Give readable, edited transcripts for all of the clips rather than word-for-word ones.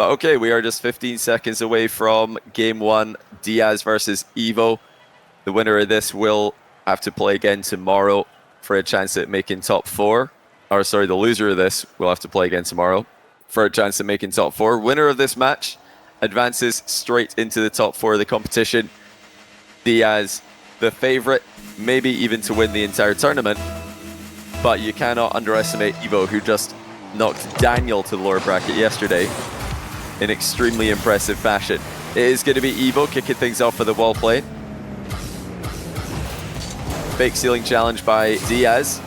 But okay, we are just 15 seconds away from game one, Diaz versus Evoh. The winner of this will have to play again tomorrow for a chance at making top four. Or sorry, the loser of this will have to play again tomorrow for a chance at making top four. Winner of this match advances straight into the top four of the competition. Diaz, the favorite, maybe even to win the entire tournament. But you cannot underestimate Evoh, who just knocked Daniel to the lower bracket yesterday in extremely impressive fashion. It is going to be Evoh kicking things off for the wall play. Fake ceiling challenge by Diaz.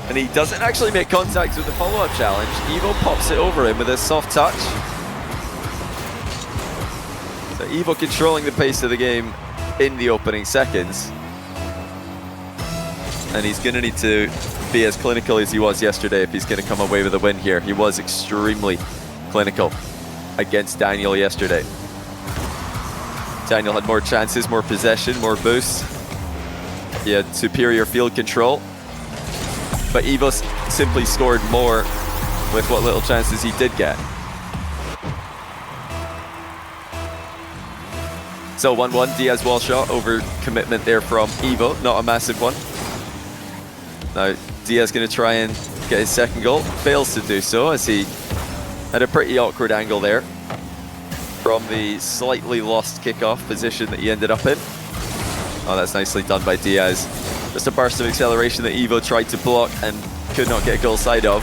And he doesn't actually make contact with the follow-up challenge. Evoh pops it over him with a soft touch. So Evoh controlling the pace of the game in the opening seconds. And he's going to need to be as clinical as he was yesterday if he's going to come away with a win here. He was extremely clinical against Daniel yesterday. Daniel had more chances, more possession, more boosts. He had superior field control. But Evoh simply scored more with what little chances he did get. So 1-1, Diaz wall shot over commitment there from Evoh, not a massive one. Now Diaz going to try and get his second goal, fails to do so as he had a pretty awkward angle there from the slightly lost kickoff position that he ended up in. Oh, that's nicely done by Diaz. Just a burst of acceleration that Evoh tried to block and could not get goal side of.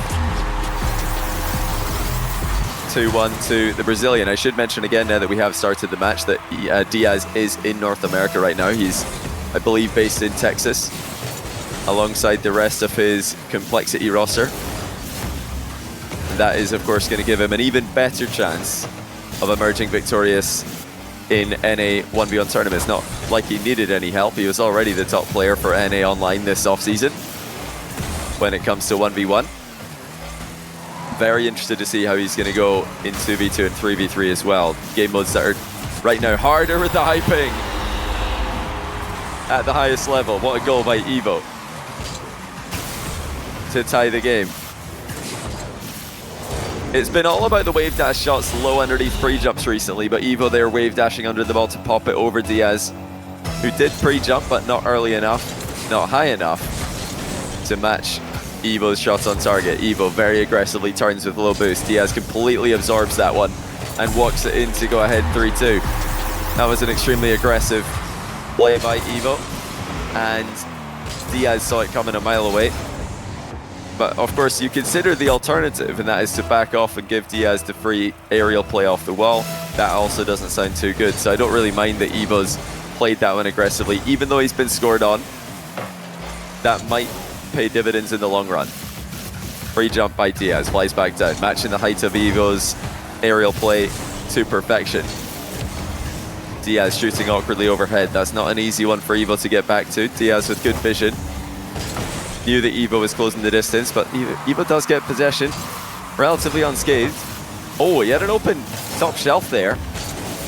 2-1 to the Brazilian. I should mention again now that we have started the match that Diaz is in North America right now. He's, I believe, based in Texas alongside the rest of his complexity roster. That is, of course, going to give him an even better chance of emerging victorious in NA 1v1 tournaments. Not like he needed any help. He was already the top player for NA Online this offseason when it comes to 1v1. Very interested to see how he's going to go in 2v2 and 3v3 as well. Game modes that are right now harder with the hyping at the highest level. What a goal by Evoh to tie the game. It's been all about the wave dash shots low underneath pre-jumps recently, but Evoh there wave dashing under the ball to pop it over Diaz, who did pre-jump but not early enough, not high enough to match Evoh's shots on target. Evoh very aggressively turns with low boost. Diaz completely absorbs that one and walks it in to go ahead 3-2. That was an extremely aggressive play by Evoh, and Diaz saw it coming a mile away. But of course you consider the alternative, and that is to back off and give Diaz the free aerial play off the wall. That also doesn't sound too good, so I don't really mind that Evoh's played that one aggressively. Even though he's been scored on, that might pay dividends in the long run. Free jump by Diaz, flies back down, matching the height of Evoh's aerial play to perfection. Diaz shooting awkwardly overhead. That's not an easy one for Evoh to get back to. Diaz with good vision. Knew that Evoh was closing the distance, but Evoh does get possession relatively unscathed. Oh, he had an open top shelf there.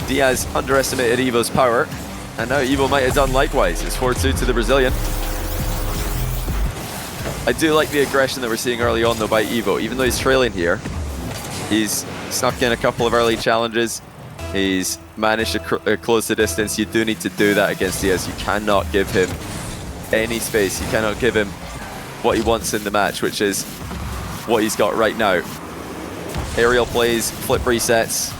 Diaz underestimated Evoh's power, and now Evoh might have done likewise. It's 4-2 to the Brazilian. I do like the aggression that we're seeing early on though by Evoh. Even though he's trailing here, he's snuck in a couple of early challenges. He's managed to close the distance. You do need to do that against Diaz. You cannot give him any space. You cannot give him what he wants in the match, which is what he's got right now. Aerial plays, flip resets.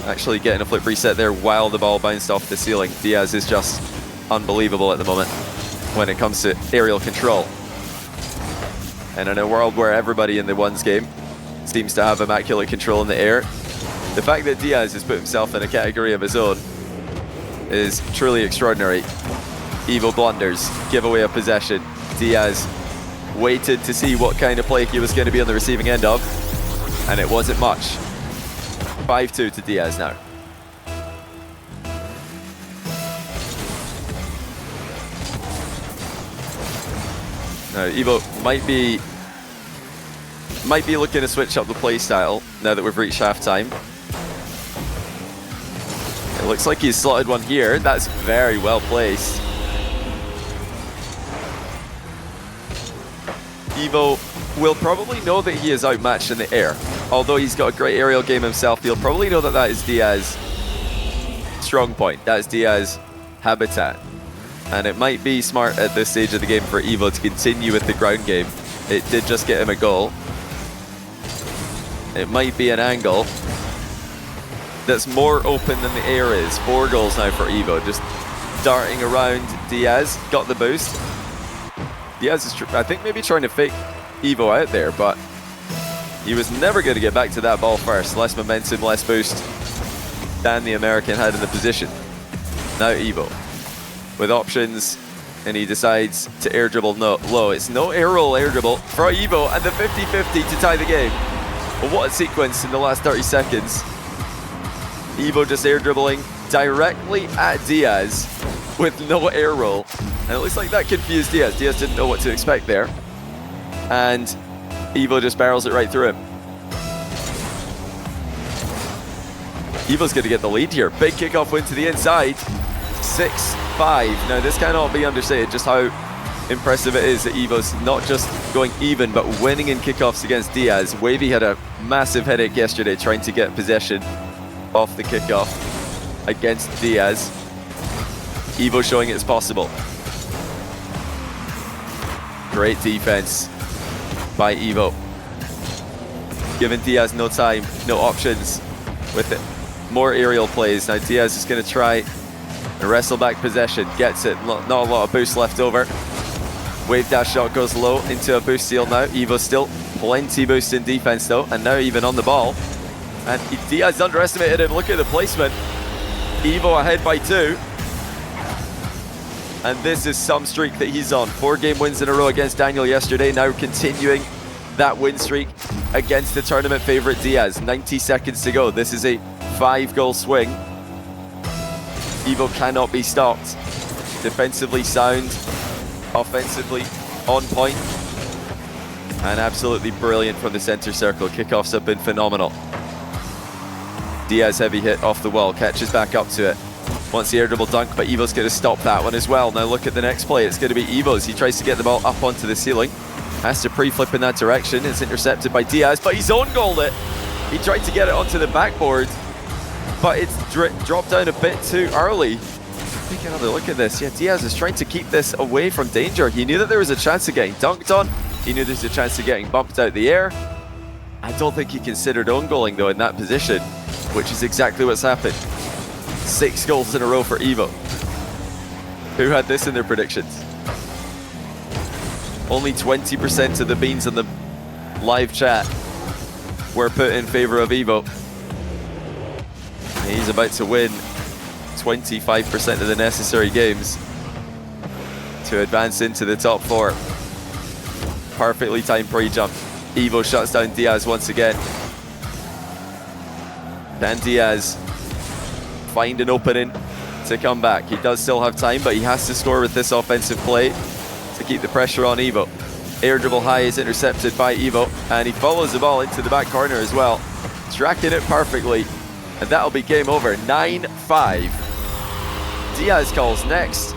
Actually getting a flip reset there while the ball bounced off the ceiling. Diaz is just unbelievable at the moment when it comes to aerial control. And in a world where everybody in the ones game seems to have immaculate control in the air, the fact that Diaz has put himself in a category of his own is truly extraordinary. Evoh blunders, giveaway of possession. Diaz waited to see what kind of play he was going to be on the receiving end of, and it wasn't much. 5-2 to Diaz now. Now Evoh might be looking to switch up the play style now that we've reached halftime. It looks like he's slotted one here. That's very well placed. Evoh will probably know that he is outmatched in the air. although he's got a great aerial game himself, you'll probably know that that is Diaz's strong point. That is Diaz's habitat. And it might be smart at this stage of the game for Evoh to continue with the ground game. It did just get him a goal. It might be an angle that's more open than the air is. 4 goals now for Evoh, just darting around Diaz, got the boost. Diaz is, I think, maybe trying to fake Evoh out there, but he was never going to get back to that ball first. Less momentum, less boost than the American had in the position. Now Evoh with options, and he decides to air dribble low. It's no air roll, air dribble for Evoh, and the 50-50 to tie the game. But what a sequence in the last 30 seconds. Evoh just air dribbling directly at Diaz with no air roll. And it looks like that confused Diaz. Diaz didn't know what to expect there. And Evoh just barrels it right through him. Evoh's going to get the lead here. Big kickoff win to the inside. 6-5. Now this cannot be understated just how impressive it is that Evoh's not just going even, but winning in kickoffs against Diaz. Wahvey had a massive headache yesterday trying to get possession off the kickoff against Diaz. Evoh showing it's possible. Great defense by Evoh. Giving Diaz no time, no options with it. More aerial plays. Now Diaz is going to try and wrestle back possession. Gets it. Not a lot of boost left over. Wave dash shot goes low into a boost steal now. Evoh still plenty boost in defense though, and now even on the ball. And Diaz underestimated him. Look at the placement. Evoh ahead by 2. And this is some streak that he's on. 4 game wins in a row against Daniel yesterday. Now continuing that win streak against the tournament favorite Diaz. 90 seconds to go. This is a 5-goal swing. Evoh cannot be stopped. Defensively sound, offensively on point, and absolutely brilliant from the center circle. Kickoffs have been phenomenal. Diaz heavy hit off the wall, catches back up to it. Wants the air dribble dunk, but Evoh's going to stop that one as well. Now look at the next play. It's going to be Evoh's. He tries to get the ball up onto the ceiling. Has to pre-flip in that direction. It's intercepted by Diaz, but he's own-goaled it. He tried to get it onto the backboard, but it's dropped down a bit too early. Take another look at this. Yeah, Diaz is trying to keep this away from danger. He knew that there was a chance of getting dunked on. He knew there's a chance of getting bumped out the air. I don't think he considered own-goaling though in that position, which is exactly what's happened. 6 goals in a row for Evoh. Who had this in their predictions? Only 20% of the beans in the live chat were put in favor of Evoh. He's about to win 25% of the necessary games to advance into the top 4. Perfectly timed pre-jump. Evoh shuts down Diaz once again. Can Diaz find an opening to come back? He does still have time, but he has to score with this offensive play to keep the pressure on Evoh. Air dribble high is intercepted by Evoh, and he follows the ball into the back corner as well, tracking it perfectly, and that'll be game over. 9-5. Diaz calls next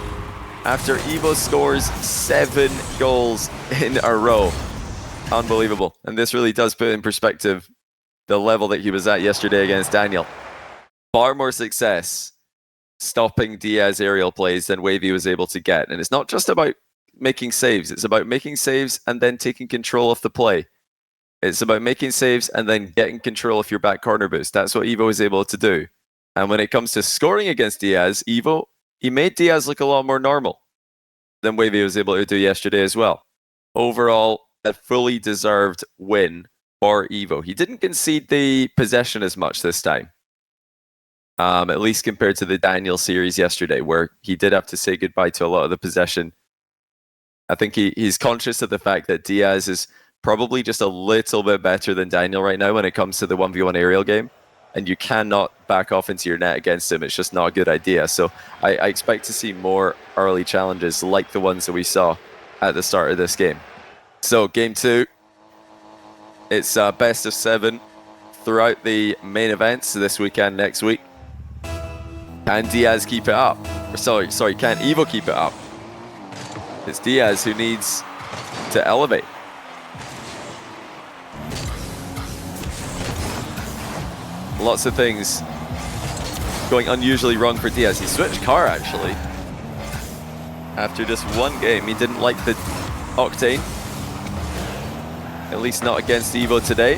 after Evoh scores 7 goals in a row. Unbelievable. And this really does put in perspective the level that he was at yesterday against Daniel. Far more success stopping Diaz aerial plays than Wahvey was able to get. And it's not just about making saves. It's about making saves and then taking control of the play. It's about making saves and then getting control of your back corner boost. That's what Evoh was able to do. And when it comes to scoring against Diaz, Evoh, he made Diaz look a lot more normal than Wahvey was able to do yesterday as well. Overall, a fully deserved win for Evoh. He didn't concede the possession as much this time. At least compared to the Daniel series yesterday, where he did have to say goodbye to a lot of the possession. I think he's conscious of the fact that Diaz is probably just a little bit better than Daniel right now when it comes to the 1v1 aerial game. And you cannot back off into your net against him. It's just not a good idea. So I expect to see more early challenges like the ones that we saw at the start of this game. So game 2, it's best of 7 throughout the main events this weekend, next week. Can Diaz keep it up? Sorry, can Evoh keep it up? It's Diaz who needs to elevate. Lots of things going unusually wrong for Diaz. He switched car, actually. After just one game, he didn't like the Octane. At least not against Evoh today.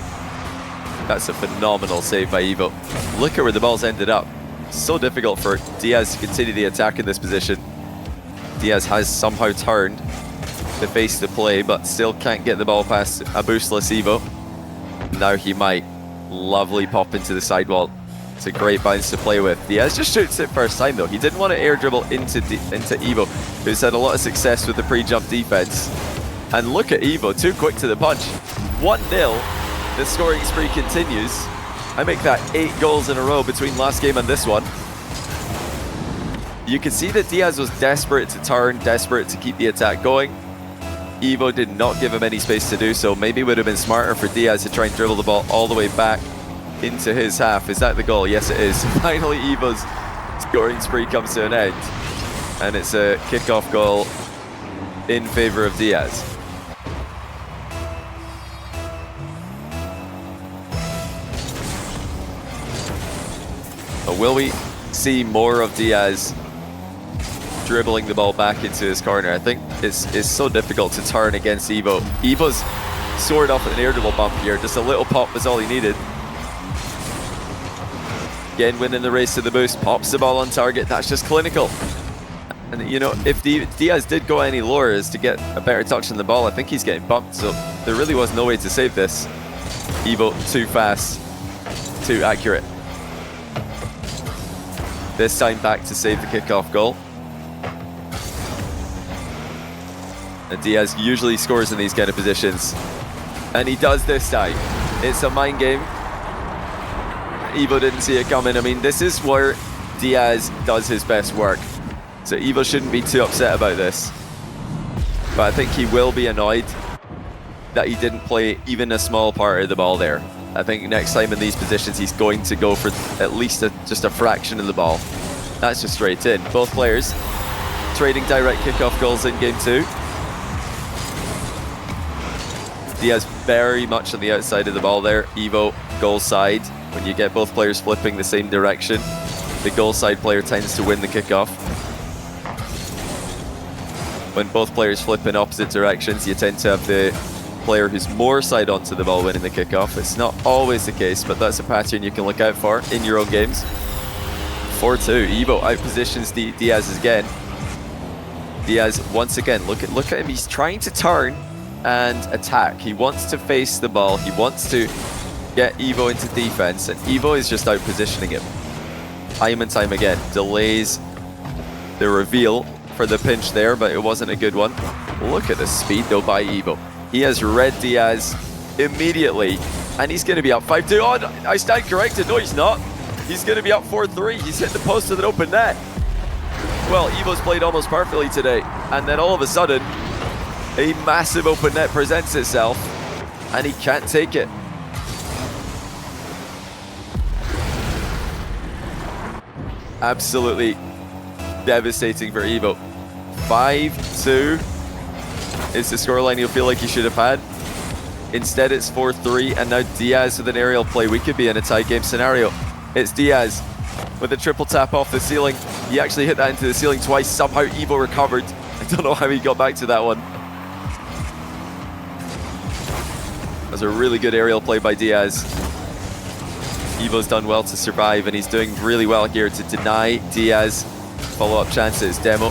That's a phenomenal save by Evoh. Look at where the ball's ended up. So difficult for Diaz to continue the attack in this position. Diaz has somehow turned to face the play, but still can't get the ball past a boostless Evoh. Now he might. Lovely pop into the sidewall. It's a great bounce to play with. Diaz just shoots it first time though. He didn't want to air dribble into Evoh, who's had a lot of success with the pre-jump defense. And look at Evoh, too quick to the punch. 1-0. The scoring spree continues. I make that 8 goals in a row between last game and this one. You can see that Diaz was desperate to turn, desperate to keep the attack going. Evoh did not give him any space to do so. Maybe it would have been smarter for Diaz to try and dribble the ball all the way back into his half. Is that the goal? Yes, it is. Finally, Evoh's scoring spree comes to an end. And it's a kickoff goal in favor of Diaz. But will we see more of Diaz dribbling the ball back into his corner? I think it's so difficult to turn against Evoh. Evoh's soared off an air dribble bump here. Just a little pop was all he needed. Again, winning the race to the boost, pops the ball on target. That's just clinical. And you know, if Diaz did go any lower is to get a better touch on the ball, I think he's getting bumped. So there really was no way to save this. Evoh too fast, too accurate. This time back to save the kickoff goal. And Diaz usually scores in these kind of positions. And he does this time. It's a mind game. Evoh didn't see it coming. I mean, this is where Diaz does his best work. So Evoh shouldn't be too upset about this. But I think he will be annoyed that he didn't play even a small part of the ball there. I think next time in these positions, he's going to go for at least just a fraction of the ball. That's just straight in. Both players trading direct kickoff goals in game 2. Diaz very much on the outside of the ball there. Evoh goal side. When you get both players flipping the same direction, the goal side player tends to win the kickoff. When both players flip in opposite directions, you tend to have the player who's more side onto the ball winning the kickoff. It's not always the case, but that's a pattern you can look out for in your own games. 4-2. Evoh outpositions Diaz again. Diaz once again. Look at him. He's trying to turn and attack. He wants to face the ball. He wants to get Evoh into defense, and Evoh is just out positioning him. Time and time again. Delays the reveal for the pinch there, but it wasn't a good one. Look at the speed though by Evoh. He has read Diaz immediately, and he's going to be up 5-2. Oh, I stand corrected. No, he's not. He's going to be up 4-3. He's hit the post with an open net. Well, Evoh's played almost perfectly today, and then all of a sudden, a massive open net presents itself, and he can't take it. Absolutely devastating for Evoh. 5-2 is the scoreline you'll feel like you should have had. Instead, it's 4-3, and now Diaz with an aerial play. We could be in a tie game scenario. It's Diaz with a triple tap off the ceiling. He actually hit that into the ceiling twice. Somehow Evoh recovered. I don't know how he got back to that one. That was a really good aerial play by Diaz. Evoh's done well to survive, and he's doing really well here to deny Diaz follow-up chances. Demo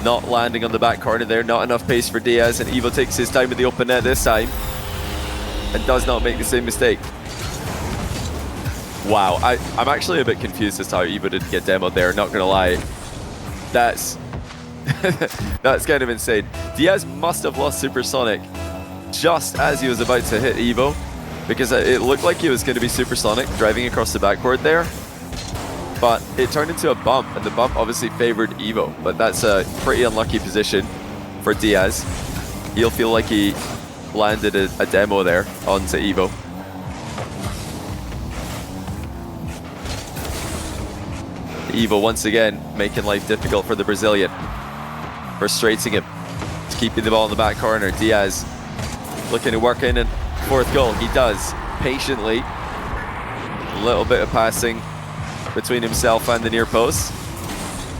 not landing on the back corner there. Not enough pace for Diaz, and Evoh takes his time with the open net this time and does not make the same mistake. Wow, I'm actually a bit confused as to how Evoh didn't get demoed there, not gonna lie. That's that's kind of insane. Diaz must have lost Supersonic just as he was about to hit Evoh, because it looked like he was going to be Supersonic driving across the backboard there, but it turned into a bump, and the bump obviously favored Evoh, but that's a pretty unlucky position for Diaz. He'll feel like he landed a demo there onto Evoh. Evoh once again making life difficult for the Brazilian, frustrating him. He's keeping the ball in the back corner. Diaz looking to work in and fourth goal. He does patiently. A little bit of passing between himself and the near post.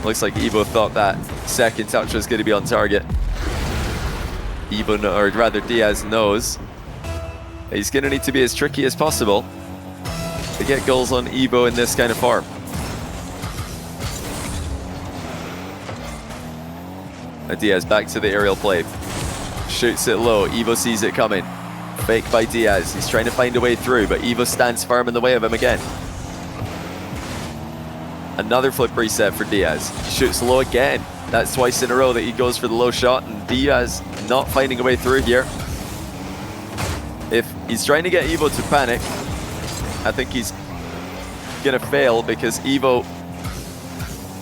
Looks like Evoh thought that second touch was going to be on target. Evoh, or rather Diaz, knows he's going to need to be as tricky as possible to get goals on Evoh in this kind of form. And Diaz back to the aerial play. Shoots it low. Evoh sees it coming. Fake by Diaz. He's trying to find a way through, but Evoh stands firm in the way of him again. Another flip reset for Diaz. Shoots low again. That's twice in a row that he goes for the low shot, and Diaz not finding a way through here. If he's trying to get Evoh to panic, I think he's gonna fail, because Evoh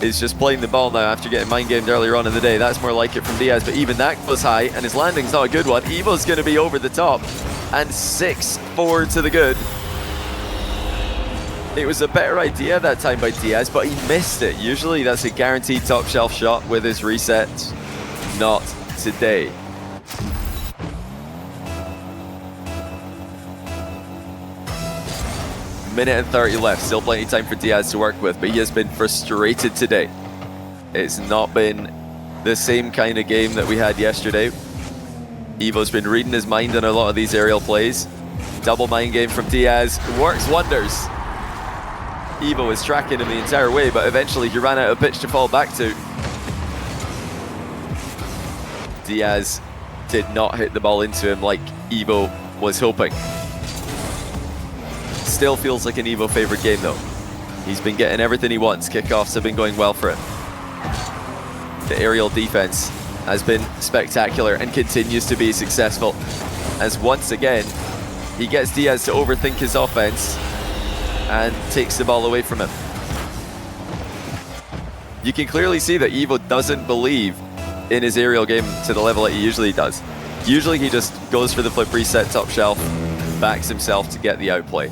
is just playing the ball now after getting mind gamed earlier on in the day. That's more like it from Diaz, but even that goes high, and his landing's not a good one. Evoh's gonna be over the top, and 6-4 to the good. It was a better idea that time by Diaz, but he missed it. Usually that's a guaranteed top shelf shot with his resets. Not today. Minute and 30 left, still plenty of time for Diaz to work with, but he has been frustrated today. It's not been the same kind of game that we had yesterday. Evoh's been reading his mind on a lot of these aerial plays. Double mind game from Diaz, works wonders. Evoh was tracking him the entire way, but eventually he ran out of pitch to fall back to. Diaz did not hit the ball into him like Evoh was hoping. Still feels like an Evoh favorite game though. He's been getting everything he wants. Kickoffs have been going well for him. The aerial defense has been spectacular and continues to be successful, as once again he gets Diaz to overthink his offense and takes the ball away from him. You can clearly see that Evoh doesn't believe in his aerial game to the level that he usually does. Usually he just goes for the flip reset top shelf, backs himself to get the outplay.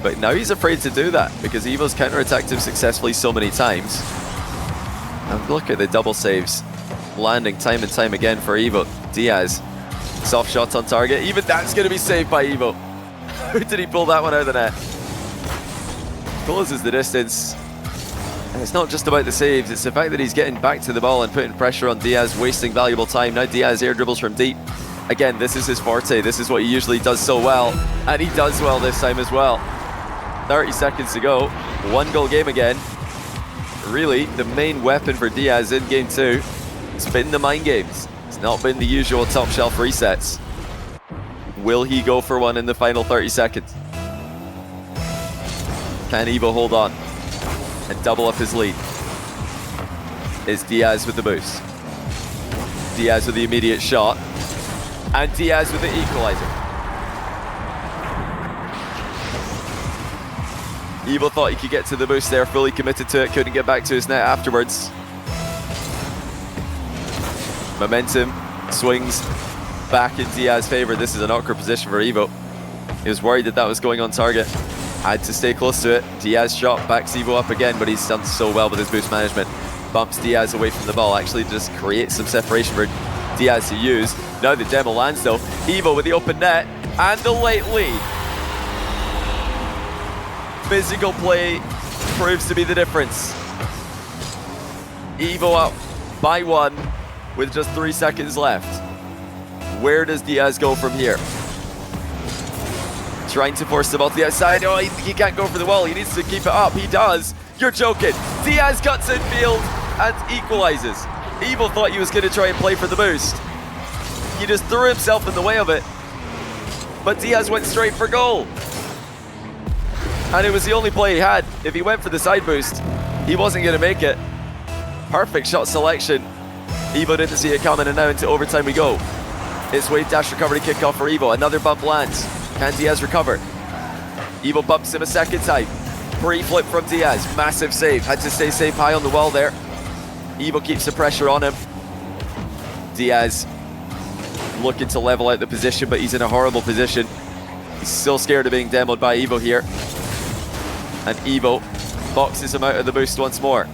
But now he's afraid to do that because Evoh's counterattacked him successfully so many times. And look at the double saves landing time and time again for Evoh. Diaz, soft shot on target. Even that's going to be saved by Evoh. How did he pull that one out of the net? Closes the distance. And it's not just about the saves, it's the fact that he's getting back to the ball and putting pressure on Diaz, wasting valuable time. Now Diaz air dribbles from deep. Again, this is his forte. This is what he usually does so well. And he does well this time as well. 30 seconds to go. 1 goal game again. Really, the main weapon for Diaz in game 2 has been the mind games. It's not been the usual top shelf resets. Will he go for one in the final 30 seconds? Can Evoh hold on and double up his lead? Is Diaz with the boost. Diaz with the immediate shot. And Diaz with the equalizer. Evoh thought he could get to the boost there, fully committed to it, couldn't get back to his net afterwards. Momentum swings back in Diaz's favor. This is an awkward position for Evoh. He was worried that that was going on target. Had to stay close to it. Diaz shot, backs Evoh up again, but he's done so well with his boost management. Bumps Diaz away from the ball, actually just creates some separation for Diaz to use. Now the demo lands though. Evoh with the open net and the late lead. Physical play proves to be the difference. Evoh up by 1 with just 3 seconds left. Where does Diaz go from here? Trying to force the ball to the outside. Oh, he can't go for the wall. He needs to keep it up. He does. You're joking. Diaz cuts in field and equalizes. Evoh thought he was going to try and play for the boost. He just threw himself in the way of it. But Diaz went straight for goal. And it was the only play he had. If he went for the side boost, he wasn't going to make it. Perfect shot selection. Evoh didn't see it coming, and now into overtime we go. It's wave dash recovery kickoff for Evoh. Another bump lands. Can Diaz recover? Evoh bumps him a second time. Pre-flip from Diaz. Massive save. Had to stay safe high on the wall there. Evoh keeps the pressure on him. Diaz looking to level out the position, but he's in a horrible position. He's still scared of being demoed by Evoh here. And Evoh boxes him out of the boost once more.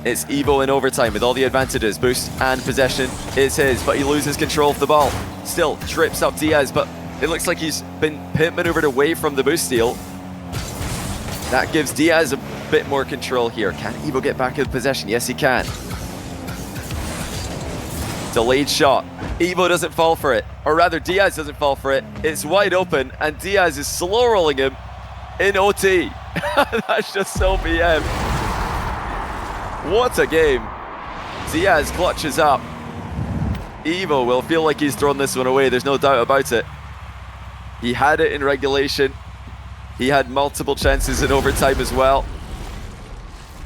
It's Evoh in overtime with all the advantages. Boost and possession is his, but he loses control of the ball. Still trips up Diaz, but it looks like he's been pit maneuvered away from the boost steal. That gives Diaz a bit more control here. Can Evoh get back in possession? Yes, he can. Delayed shot. Evoh doesn't fall for it. Or rather, Diaz doesn't fall for it. It's wide open, and Diaz is slow rolling him in OT. That's just so BM. What a game. Diaz clutches up. Evoh will feel like he's thrown this one away. There's no doubt about it. He had it in regulation. He had multiple chances in overtime as well.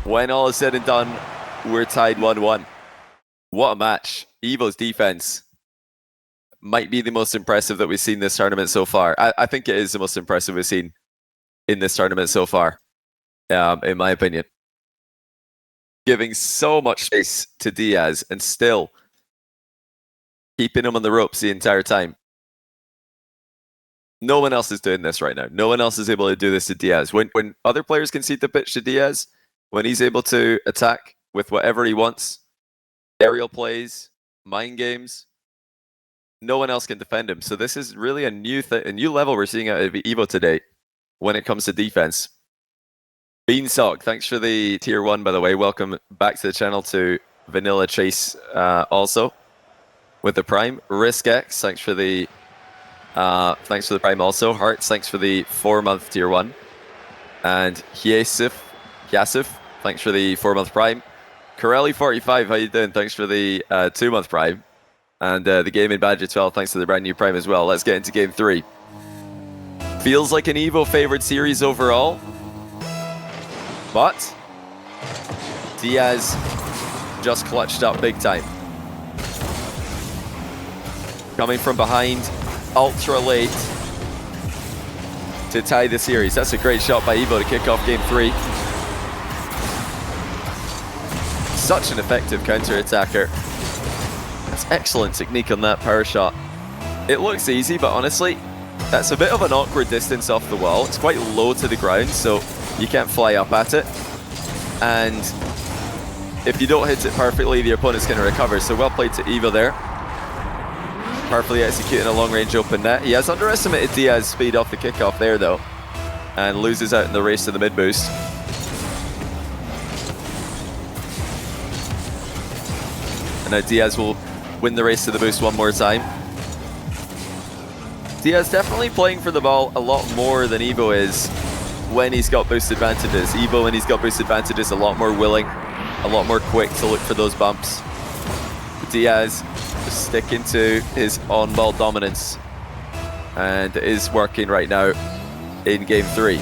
When all is said and done, we're tied 1-1. What a match. Evoh's defense might be the most impressive that we've seen this tournament so far. I think it is the most impressive we've seen in this tournament so far, in my opinion. Giving so much space to Diaz and still keeping him on the ropes the entire time. No one else is doing this right now. No one else is able to do this to Diaz. When other players concede the pitch to Diaz, when he's able to attack with whatever he wants, aerial plays, mind games, no one else can defend him. So this is really a new level we're seeing out of Evoh today when it comes to defense. Beanstalk, thanks for the tier 1, by the way. Welcome back to the channel to Vanilla Chase also with the Prime. RiskX, thanks for the Prime also. Hearts, thanks for the 4-month tier 1. And Hyasif, thanks for the 4-month Prime. Corelli45, how you doing? Thanks for the 2-month Prime. And the Gaming Badger 12, thanks for the brand new Prime as well. Let's get into game 3. Feels like an Evoh favored series overall. But Diaz just clutched up big time. Coming from behind, ultra late to tie the series. That's a great shot by Evoh to kick off game 3. Such an effective counter-attacker. That's excellent technique on that power shot. It looks easy, but honestly, that's a bit of an awkward distance off the wall. It's quite low to the ground, so you can't fly up at it. And if you don't hit it perfectly, the opponent's going to recover. So well played to Evoh there. Perfectly executing a long-range open net. He has underestimated Diaz's speed off the kickoff there, though, and loses out in the race to the mid-boost. And now Diaz will win the race to the boost one more time. Diaz definitely playing for the ball a lot more than Evoh is when he's got boost advantages. Evoh, when he's got boost advantages, a lot more willing, a lot more quick to look for those bumps. Diaz just sticking to his on-ball dominance, and it is working right now in game 3.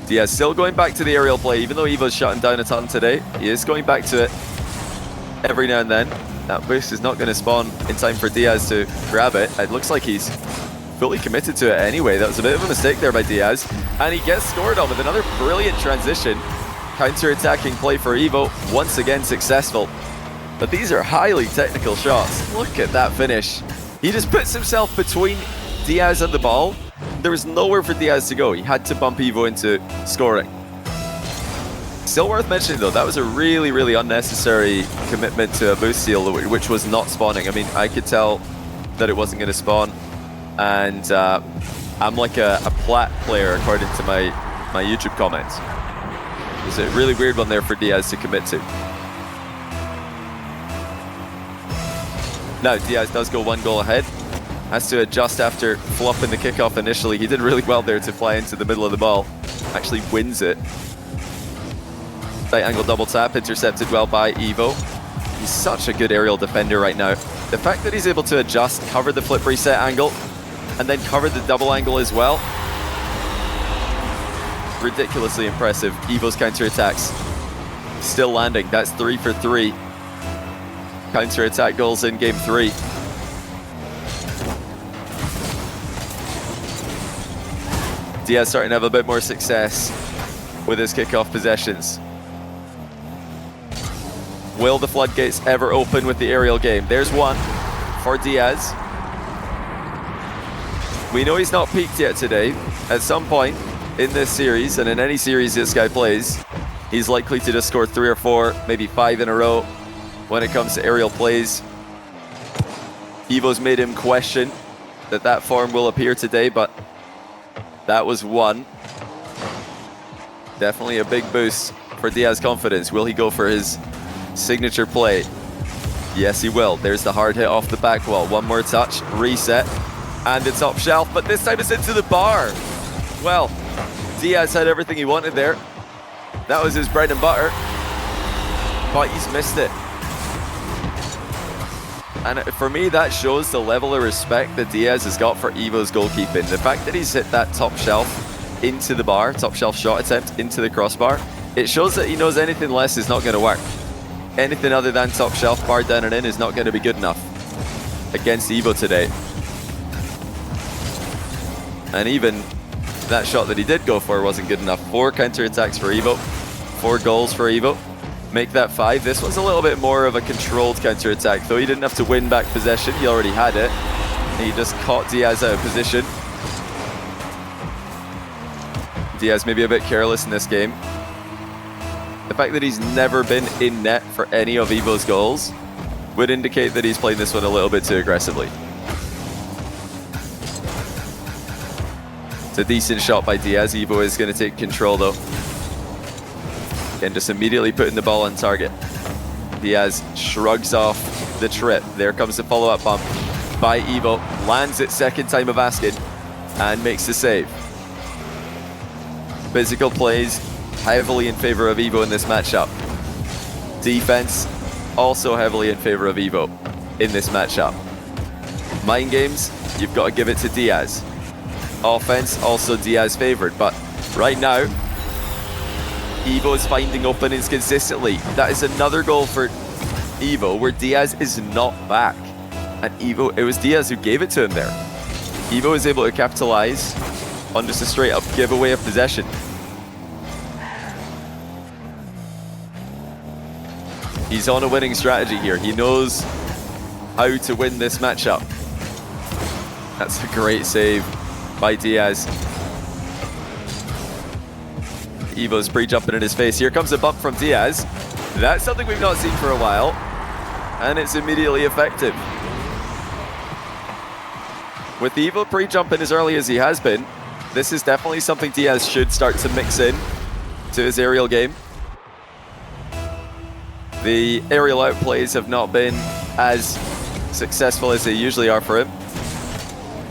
Diaz still going back to the aerial play, even though Evoh's shutting down a ton today. He is going back to it every now and then. That boost is not going to spawn in time for Diaz to grab it. It looks like he's fully committed to it anyway. That was a bit of a mistake there by Diaz. And he gets scored on with another brilliant transition. Counter-attacking play for Evoh, once again successful. But these are highly technical shots. Look at that finish. He just puts himself between Diaz and the ball. There was nowhere for Diaz to go. He had to bump Evoh into scoring. Still worth mentioning though, that was a really, really unnecessary commitment to a boost steal, which was not spawning. I mean, I could tell that it wasn't going to spawn. And I'm like a plat player according to my YouTube comments. It was a really weird one there for Diaz to commit to. Now Diaz does go 1 goal ahead. Has to adjust after flopping the kickoff initially. He did really well there to fly into the middle of the ball. Actually wins it. Right angle double tap, intercepted well by Evoh. He's such a good aerial defender right now. The fact that he's able to adjust, cover the flip reset angle, and then cover the double angle as well. Ridiculously impressive. Evoh's counter-attacks still landing. That's 3 for 3. Counter-attack goals in game 3. Diaz starting to have a bit more success with his kickoff possessions. Will the floodgates ever open with the aerial game? There's one for Diaz. We know he's not peaked yet today. At some point in this series, and in any series this guy plays, he's likely to just score 3 or 4, maybe 5 in a row when it comes to aerial plays. Evoh's made him question that form will appear today, but that was one. Definitely a big boost for Diaz's confidence. Will he go for his signature play? Yes, he will. There's the hard hit off the back wall. One more touch, reset, and the top shelf, but this time it's into the bar. Well, Diaz had everything he wanted there. That was his bread and butter, but he's missed it. And for me, that shows the level of respect that Diaz has got for Evoh's goalkeeping. The fact that he's hit that top shelf into the bar, top shelf shot attempt into the crossbar, it shows that he knows anything less is not going to work. Anything other than top shelf, bar down and in is not going to be good enough against Evoh today. And even that shot that he did go for wasn't good enough. 4 counterattacks for Evoh, 4 goals for Evoh. Make that 5. This was a little bit more of a controlled counterattack, though. He didn't have to win back possession. He already had it. He just caught Diaz out of position. Diaz maybe a bit careless in this game. The fact that he's never been in net for any of Evoh's goals would indicate that he's playing this one a little bit too aggressively. It's a decent shot by Diaz. Evoh is going to take control though. And just immediately putting the ball on target. Diaz shrugs off the trip. There comes the follow-up bump by Evoh. Lands it second time of asking and makes the save. Physical plays heavily in favor of Evoh in this matchup. Defense also heavily in favor of Evoh in this matchup. Mind games, you've got to give it to Diaz. Offense, also Diaz favored, but right now, Evoh is finding openings consistently. That is another goal for Evoh where Diaz is not back. And Evoh, it was Diaz who gave it to him there. Evoh is able to capitalize on just a straight up giveaway of possession. He's on a winning strategy here. He knows how to win this matchup. That's a great save by Diaz. Evoh's pre-jumping in his face. Here comes a bump from Diaz. That's something we've not seen for a while, and it's immediately effective. With Evoh pre-jumping as early as he has been, this is definitely something Diaz should start to mix in to his aerial game. The aerial outplays have not been as successful as they usually are for him.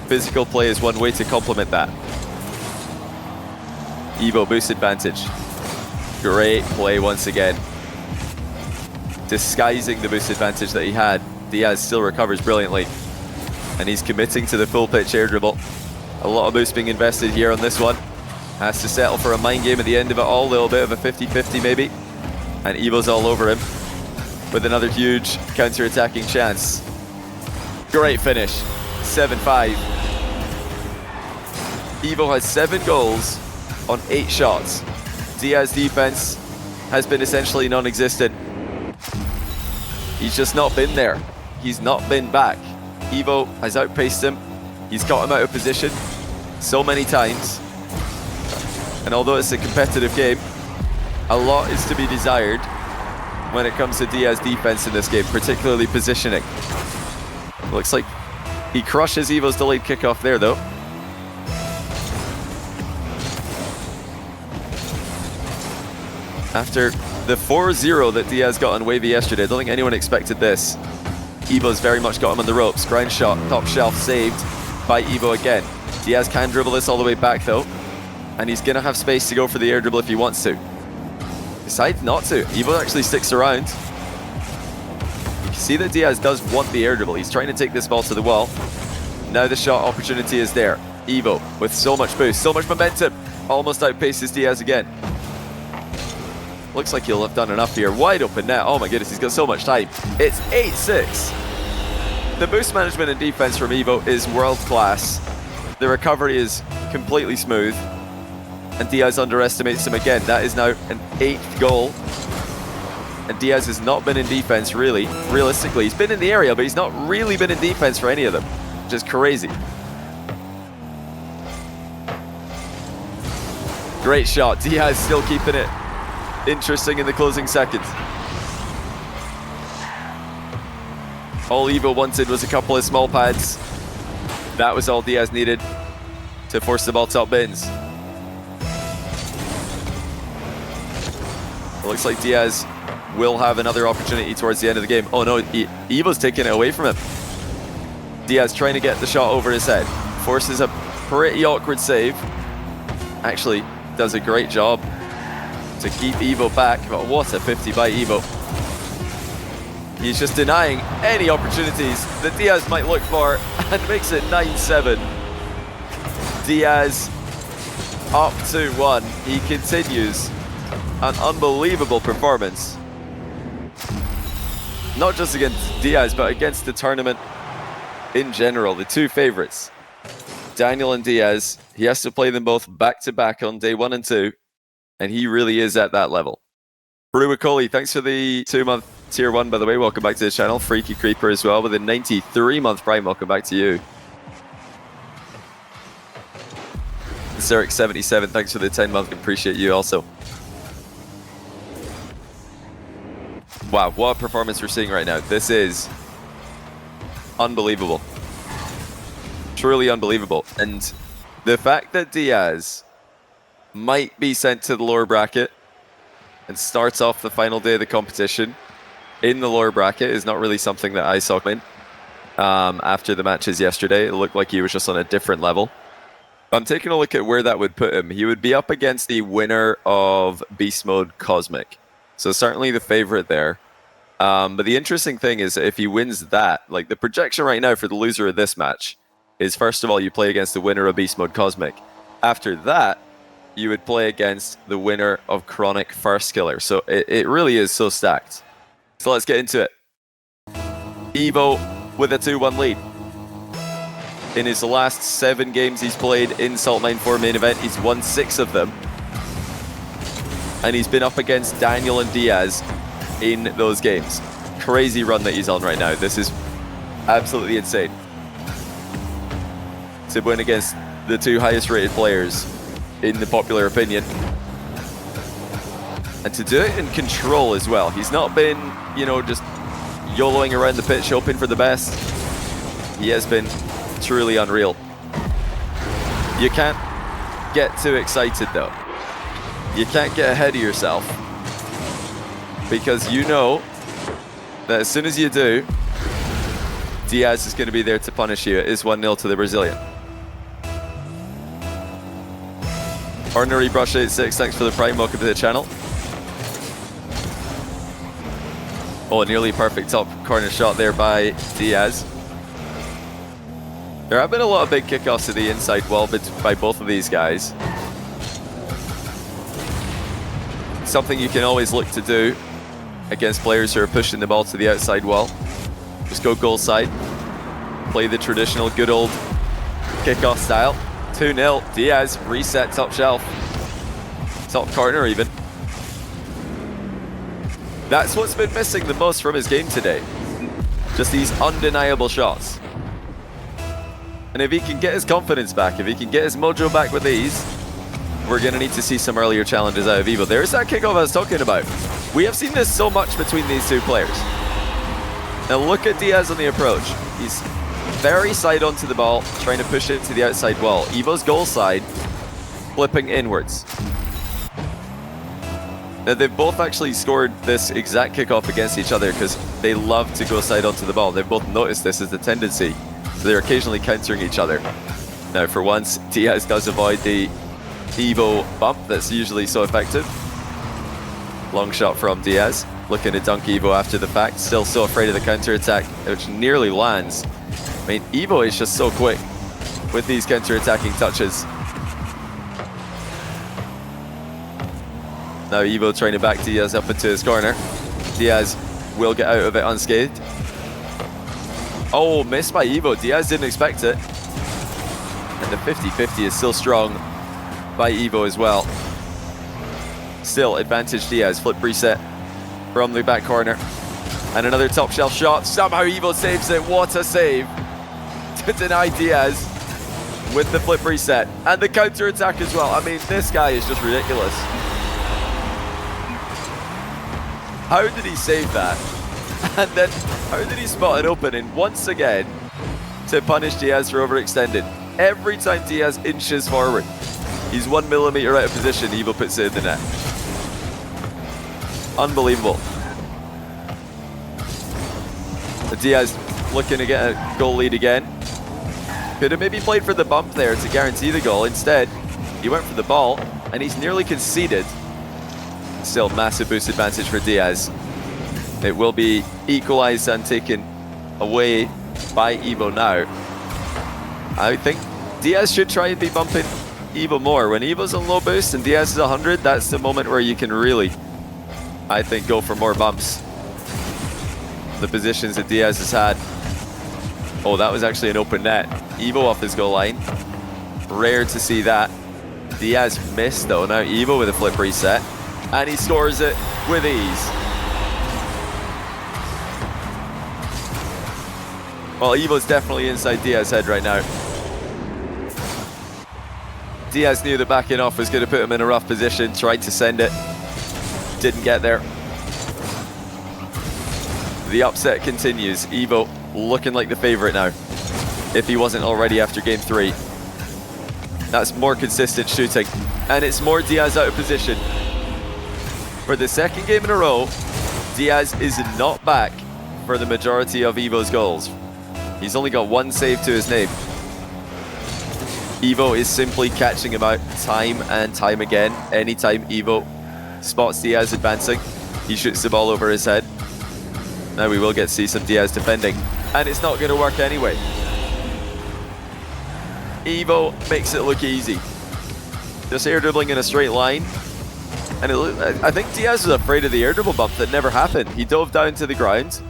Physical play is one way to complement that. Evoh boost advantage. Great play once again. Disguising the boost advantage that he had. Diaz still recovers brilliantly. And he's committing to the full pitch air dribble. A lot of boost being invested here on this one. Has to settle for a mind game at the end of it all. A little bit of a 50-50 maybe. And Evoh's all over him with another huge counter-attacking chance. Great finish. 7-5. Evoh has 7 goals on 8 shots. Diaz's defense has been essentially non-existent. He's just not been there. He's not been back. Evoh has outpaced him. He's got him out of position so many times. And although it's a competitive game, a lot is to be desired when it comes to Diaz's defense in this game, particularly positioning. Looks like he crushes Evoh's delayed kickoff there though. After the 4-0 that Diaz got on Wahvey yesterday, I don't think anyone expected this. Evoh's very much got him on the ropes. Ground shot, top shelf saved by Evoh again. Diaz can dribble this all the way back though, and he's going to have space to go for the air dribble if he wants to. Decides not to. Evoh actually sticks around. You can see that Diaz does want the air dribble. He's trying to take this ball to the wall. Now the shot opportunity is there. Evoh with so much boost, so much momentum, almost outpaces Diaz again. Looks like he'll have done enough here. Wide open net. Oh my goodness, he's got so much time. It's 8-6. The boost management and defense from Evoh is world class. The recovery is completely smooth. And Diaz underestimates him again. That is now an 8th goal. And Diaz has not been in defense really, realistically. He's been in the area, but he's not really been in defense for any of them, which is crazy. Great shot. Diaz still keeping it interesting in the closing seconds. All Evoh wanted was a couple of small pads. That was all Diaz needed to force the ball top bins. It looks like Diaz will have another opportunity towards the end of the game. Oh no, Evoh's taking it away from him. Diaz trying to get the shot over his head. Forces a pretty awkward save. Actually, does a great job to keep Evoh back. But what a 50 by Evoh. He's just denying any opportunities that Diaz might look for and makes it 9-7. Diaz up 2-1. He continues an unbelievable performance. Not just against Diaz, but against the tournament in general. The two favorites, Daniel and Diaz. He has to play them both back-to-back on day 1 and 2, and he really is at that level. Bruicoli, thanks for the 2-month tier 1, by the way. Welcome back to the channel. Freaky Creeper as well with a 93-month prime. Welcome back to you. Zerek77, thanks for the 10-month. Appreciate you also. Wow, what a performance we're seeing right now. This is unbelievable. Truly unbelievable. And the fact that Diaz might be sent to the lower bracket and starts off the final day of the competition in the lower bracket is not really something that I saw coming. After the matches yesterday, it looked like he was just on a different level. I'm taking a look at where that would put him. He would be up against the winner of Beast Mode Cosmic. So certainly the favorite there. But the interesting thing is if he wins that, like the projection right now for the loser of this match is, first of all, you play against the winner of Beast Mode Cosmic. After that, you would play against the winner of Chronic Firstkiller. So it really is so stacked. So let's get into it. Evoh with a 2-1 lead. In his last 7 games he's played in Salt Mine 4 main event, he's won 6 of them. And he's been up against Daniel and Diaz in those games. Crazy run that he's on right now. This is absolutely insane. To win against the 2 highest rated players in the popular opinion. And to do it in control as well. He's not been, you know, just YOLOing around the pitch hoping for the best. He has been truly unreal. You can't get too excited though. You can't get ahead of yourself. Because you know that as soon as you do, Diaz is going to be there to punish you. It is 1-0 to the Brazilian. Ordinary Brush 86, thanks for the prime. Welcome to the channel. Oh, nearly perfect top corner shot there by Diaz. There have been a lot of big kickoffs to the inside wall by both of these guys. Something you can always look to do against players who are pushing the ball to the outside wall. Just go goal side. Play the traditional good old kickoff style. 2-0. Diaz reset top shelf. Top corner even. That's what's been missing the most from his game today. Just these undeniable shots. And if he can get his confidence back, if he can get his mojo back with these, we're going to need to see some earlier challenges out of Evoh. There's that kickoff I was talking about. We have seen this so much between these 2 players. Now look at Diaz on the approach. He's very side onto the ball, trying to push it to the outside wall. Evoh's goal side, flipping inwards. Now they've both actually scored this exact kickoff against each other because they love to go side onto the ball. They've both noticed this as a tendency. So they're occasionally countering each other. Now for once, Diaz does avoid the Evoh bump that's usually so effective. Long shot from Diaz. Looking to dunk Evoh after the fact. Still so afraid of the counter-attack, which nearly lands. I mean, Evoh is just so quick with these counter-attacking touches. Now Evoh trying to back Diaz up into his corner. Diaz will get out of it unscathed. Oh, missed by Evoh. Diaz didn't expect it. And the 50-50 is still strong by Evoh as well. Still advantage Diaz. Flip reset from the back corner. And another top shelf shot. Somehow Evoh saves it. What a save to deny Diaz with the flip reset. And the counter attack as well. I mean, this guy is just ridiculous. How did he save that? And then, how did he spot an opening once again to punish Diaz for overextended? Every time Diaz inches forward, he's 1 millimeter out of position, Evoh puts it in the net. Unbelievable. Diaz looking to get a goal lead again. Could have maybe played for the bump there to guarantee the goal. Instead, he went for the ball, and he's nearly conceded. Still, massive boost advantage for Diaz. It will be equalized and taken away by Evoh now. I think Diaz should try and be bumping Evoh more. When Evoh's on low boost and Diaz is 100, that's the moment where you can really, I think, go for more bumps. The positions that Diaz has had. Oh, that was actually an open net. Evoh off his goal line. Rare to see that. Diaz missed though. Now Evoh with a flip reset. And he scores it with ease. Well, Evoh's definitely inside Diaz's head right now. Diaz knew that backing off was going to put him in a rough position. Tried to send it. Didn't get there. The upset continues. Evoh looking like the favorite now, if he wasn't already after game 3. That's more consistent shooting, and it's more Diaz out of position. For the second game in a row, Diaz is not back for the majority of Evoh's goals. He's only got 1 save to his name. Evoh is simply catching him out time and time again. Anytime Evoh spots Diaz advancing, he shoots the ball over his head. Now we will get to see some Diaz defending, and it's not going to work anyway. Evoh makes it look easy. Just air dribbling in a straight line. And I think Diaz was afraid of the air dribble bump that never happened. He dove down to the ground,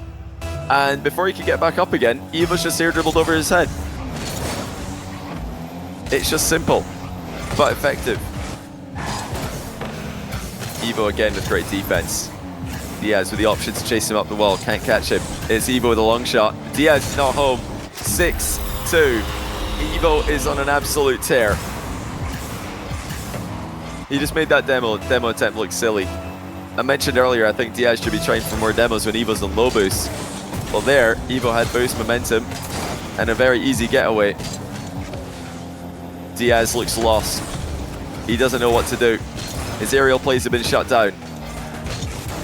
and before he could get back up again, Evoh's just air dribbled over his head. It's just simple, but effective. Evoh again with great defense. Diaz with the option to chase him up the wall, can't catch him. It's Evoh with a long shot. Diaz not home. 6-2. Evoh is on an absolute tear. He just made that demo attempt look silly. I mentioned earlier, I think Diaz should be trying for more demos when Evoh's on low boost. Well there, Evoh had boost momentum and a very easy getaway. Diaz looks lost. He doesn't know what to do. His aerial plays have been shut down.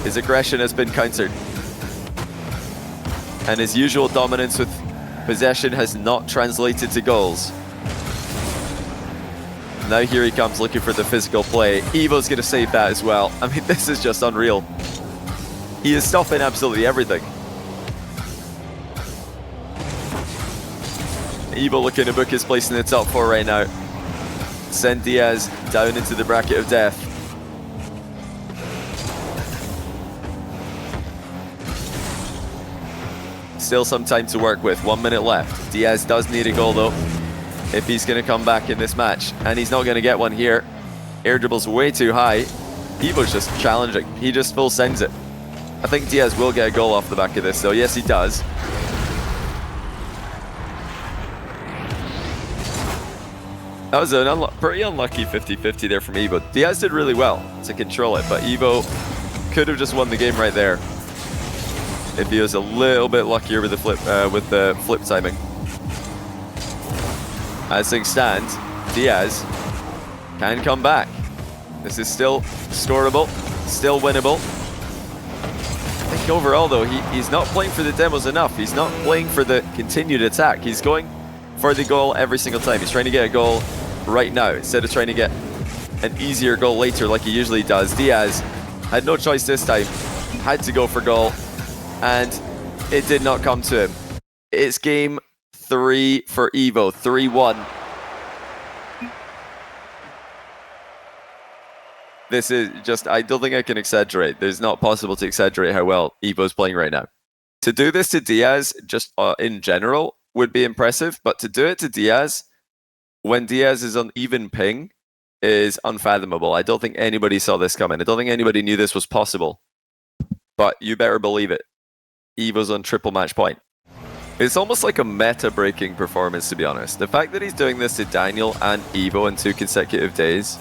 His aggression has been countered. And his usual dominance with possession has not translated to goals. Now here he comes looking for the physical play. Evoh's going to save that as well. I mean, this is just unreal. He is stopping absolutely everything. Evoh looking to book his place in the top 4 right now. Send Diaz down into the bracket of death. Still some time to work with, 1 minute left. Diaz does need a goal though, if he's going to come back in this match. And he's not going to get one here. Air dribble's way too high. Evoh's just challenging. He just full sends it. I think Diaz will get a goal off the back of this though. Yes, he does. That was an pretty unlucky 50-50 there from Evoh. Diaz did really well to control it, but Evoh could have just won the game right there if he was a little bit luckier with the flip timing. As things stand, Diaz can come back. This is still scoreable, still winnable. I think overall though, he's not playing for the demos enough. He's not playing for the continued attack. He's going for the goal every single time. He's trying to get a goal right now instead of trying to get an easier goal later like he usually does. Diaz had no choice this time. Had to go for goal. And it did not come to him. It's game 3 for Evoh, 3-1. This is just, I don't think I can exaggerate. There's not possible to exaggerate how well Evoh's playing right now. To do this to Diaz, just in general, would be impressive, but to do it to Diaz, when Diaz is on even ping, is unfathomable. I don't think anybody saw this coming. I don't think anybody knew this was possible. But you better believe it. Evoh's on triple match point. It's almost like a meta-breaking performance, to be honest. The fact that he's doing this to Daniel and Evoh in 2 consecutive days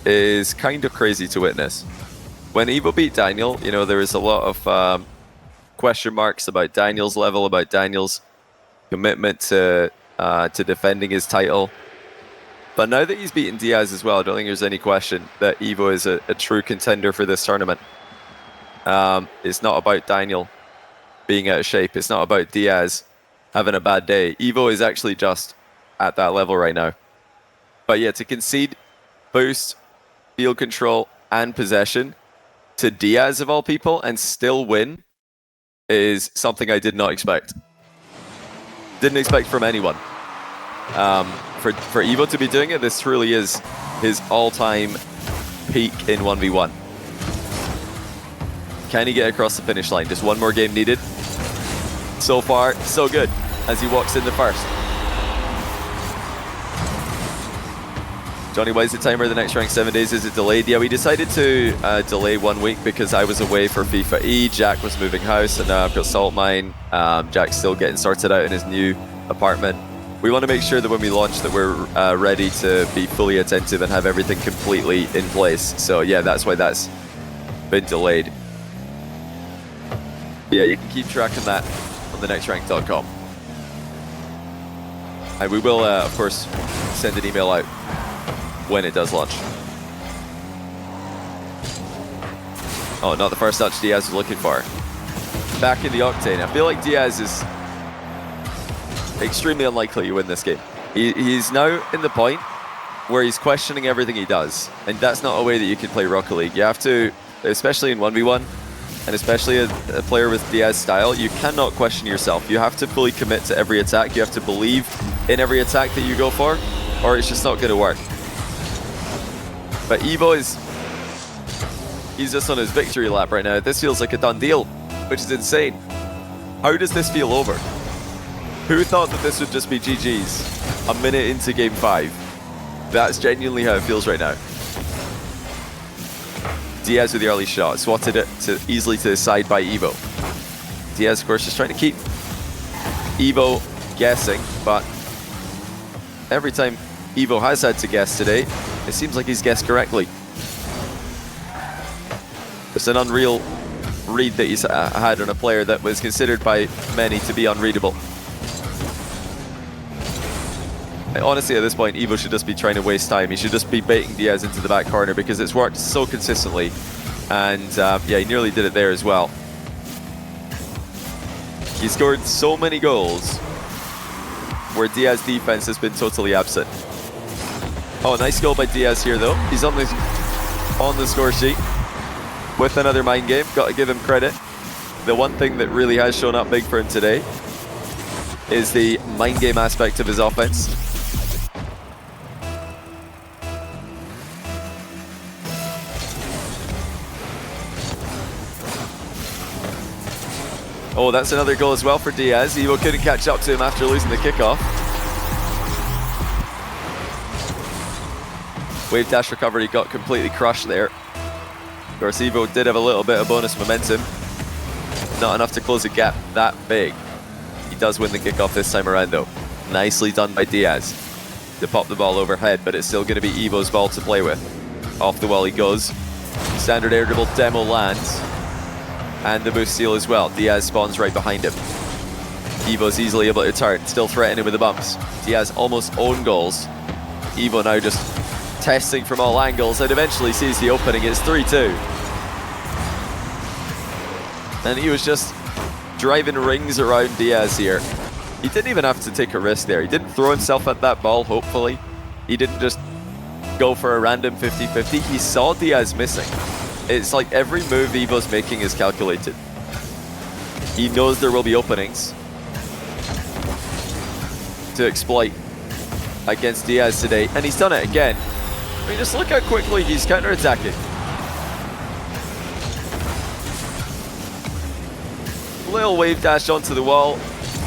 is kind of crazy to witness. When Evoh beat Daniel, you know, there was a lot of question marks about Daniel's level, about Daniel's commitment to defending his title. But now that he's beaten Diaz as well, I don't think there's any question that Evoh is a true contender for this tournament. It's not about Daniel being out of shape. It's not about Diaz having a bad day. Evoh is actually just at that level right now. But yeah, to concede boost, field control, and possession to Diaz of all people and still win is something I did not expect. Didn't expect from anyone. For Evoh to be doing it, this truly is his all-time peak in 1v1. Can he get across the finish line? Just one more game needed. So far, so good, as he walks in the first. Johnny, why is the timer the next rank 7 days? Is it delayed? Yeah, we decided to delay 1 week because I was away for FIFA E, Jack was moving house, and now I've got Salt Mine. Jack's still getting sorted out in his new apartment. We want to make sure that when we launch that we're ready to be fully attentive and have everything completely in place. So yeah, that's why that's been delayed. Yeah, you can keep track of that on thenextrank.com. And we will, of course, send an email out when it does launch. Oh, not the first touch Diaz was looking for. Back in the Octane. I feel like Diaz is extremely unlikely to win this game. He's now in the point where he's questioning everything he does. And that's not a way that you can play Rocket League. You have to, especially in 1v1, and especially a player with Diaz style, you cannot question yourself. You have to fully commit to every attack. You have to believe in every attack that you go for, or it's just not going to work. But Evoh he's just on his victory lap right now. This feels like a done deal, which is insane. How does this feel over? Who thought that this would just be GG's a minute into game 5? That's genuinely how it feels right now. Diaz with the early shot, swatted it easily to the side by Evoh. Diaz, of course, just trying to keep Evoh guessing, but every time Evoh has had to guess today, it seems like he's guessed correctly. It's an unreal read that he's had on a player that was considered by many to be unreadable. Honestly, at this point, Evoh should just be trying to waste time. He should just be baiting Diaz into the back corner because it's worked so consistently. And yeah, he nearly did it there as well. He scored so many goals where Diaz's defense has been totally absent. Oh, nice goal by Diaz here, though. He's on the score sheet with another mind game. Got to give him credit. The one thing that really has shown up big for him today is the mind game aspect of his offense. Oh, that's another goal as well for Diaz. Evoh couldn't catch up to him after losing the kickoff. Wave dash recovery got completely crushed there. Of course, Evoh did have a little bit of bonus momentum. Not enough to close a gap that big. He does win the kickoff this time around, though. Nicely done by Diaz to pop the ball overhead, but it's still going to be Evoh's ball to play with. Off the wall he goes. Standard air dribble demo lands. And the boost steal as well. Diaz spawns right behind him. Evoh's easily able to turn, still threatening with the bumps. Diaz almost own goals. Evoh now just testing from all angles and eventually sees the opening. It's 3-2. And he was just driving rings around Diaz here. He didn't even have to take a risk there. He didn't throw himself at that ball, hopefully. He didn't just go for a random 50-50. He saw Diaz missing. It's like every move Evoh's making is calculated. He knows there will be openings to exploit against Diaz today, and he's done it again. I mean, just look how quickly he's counter-attacking. Little wave dash onto the wall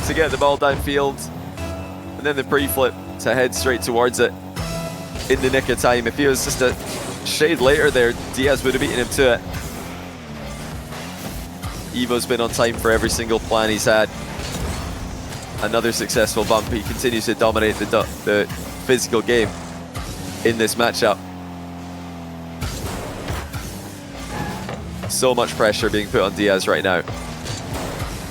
to get the ball downfield, and then the pre-flip to head straight towards it in the nick of time. If he was just a shade later there, Diaz would have beaten him to it. Evoh's been on time for every single plan he's had. Another successful bump. He continues to dominate the physical game in this matchup. So much pressure being put on Diaz right now.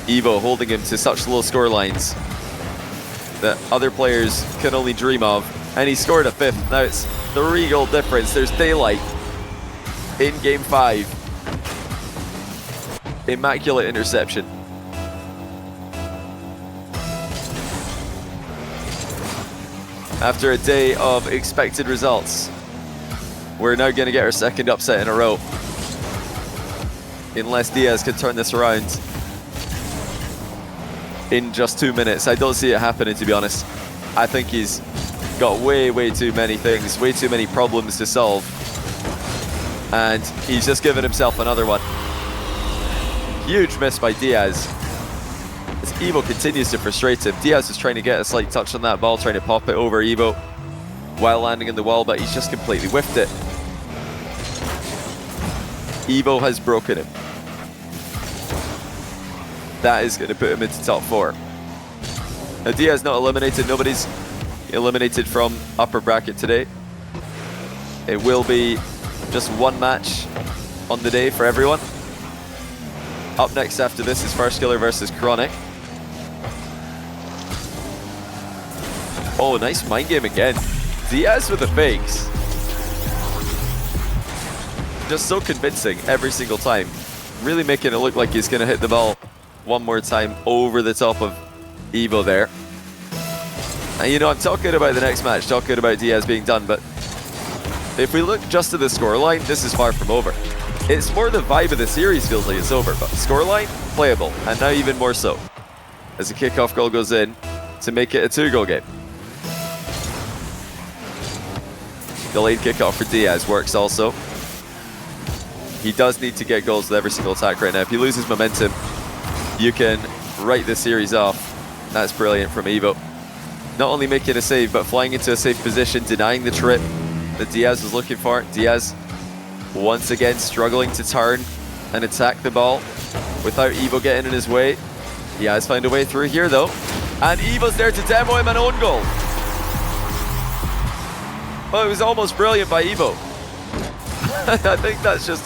Evoh holding him to such low score lines that other players can only dream of. And he scored a 5th. Now it's 3 goal difference. There's daylight in game 5. Immaculate interception. After a day of expected results, we're now going to get our 2nd upset in a row. Unless Diaz can turn this around in just 2 minutes. I don't see it happening, to be honest. I think he's got way too many things, way too many problems to solve. And he's just given himself another one. Huge miss by Diaz. As Evoh continues to frustrate him. Diaz is trying to get a slight touch on that ball, trying to pop it over Evoh while landing in the wall, but he's just completely whiffed it. Evoh has broken him. That is going to put him into top 4. Now Diaz not eliminated. Nobody's eliminated from upper bracket today. It will be just 1 match on the day for everyone. Up next after this is Firstkiller versus Chronic. Oh, nice mind game again. Diaz with the fakes. Just so convincing every single time. Really making it look like he's going to hit the ball one more time over the top of Evoh there. And you know, I'm talking about the next match, talking about Diaz being done, but if we look just at the scoreline, this is far from over. It's more the vibe of the series feels like it's over, but scoreline, playable, and now even more so. As the kickoff goal goes in to make it a 2-goal game. Delayed kickoff for Diaz works also. He does need to get goals with every single attack right now. If he loses momentum, you can write this series off. That's brilliant from Evoh. Not only making a save, but flying into a safe position, denying the trip that Diaz was looking for. Diaz, once again, struggling to turn and attack the ball without Evoh getting in his way. He has found a way through here, though. And Evoh's there to demo him an own goal. Well, it was almost brilliant by Evoh. I think that's just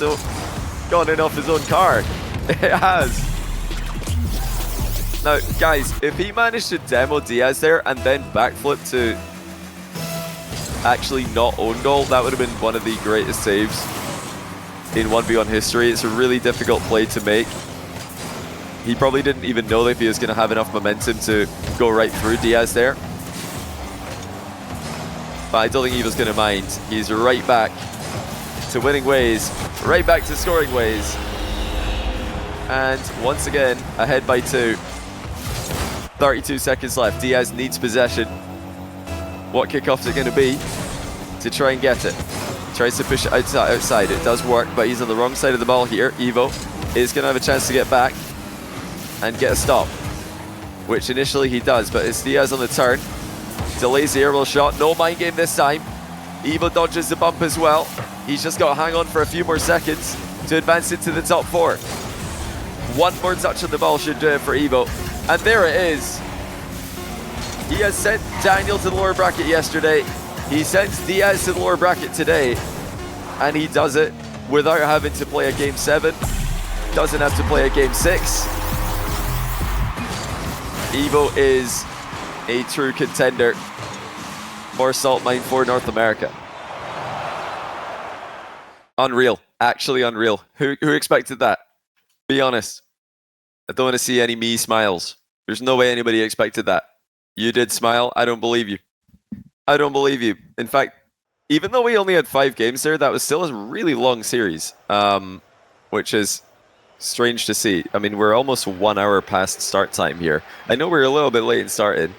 gone in off his own card. It has. Now, guys, if he managed to demo Diaz there and then backflip to actually not own goal, that would have been one of the greatest saves in 1v1 history. It's a really difficult play to make. He probably didn't even know if he was going to have enough momentum to go right through Diaz there. But I don't think Evoh's going to mind. He's right back to winning ways, right back to scoring ways. And once again, ahead by 2. 32 seconds left. Diaz needs possession. What kickoff is it going to be to try and get it? Tries to push it outside. It does work, but he's on the wrong side of the ball here. Evoh is going to have a chance to get back and get a stop, which initially he does, but it's Diaz on the turn. Delays the aerial shot. No mind game this time. Evoh dodges the bump as well. He's just got to hang on for a few more seconds to advance into the top 4. One more touch on the ball should do it for Evoh. And there it is. He has sent Daniel to the lower bracket yesterday. He sends Diaz to the lower bracket today. And he does it without having to play a game 7. Doesn't have to play a game 6. Evoh is a true contender for Salt Mine for North America. Unreal. Actually unreal. Who expected that? Be honest. I don't want to see any me smiles. There's no way anybody expected that. You did smile. I don't believe you. I don't believe you. In fact, even though we only had 5 games there, that was still a really long series, which is strange to see. I mean, we're almost 1 hour past start time here. I know we're a little bit late in starting,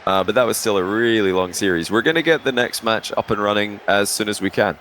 but that was still a really long series. We're going to get the next match up and running as soon as we can.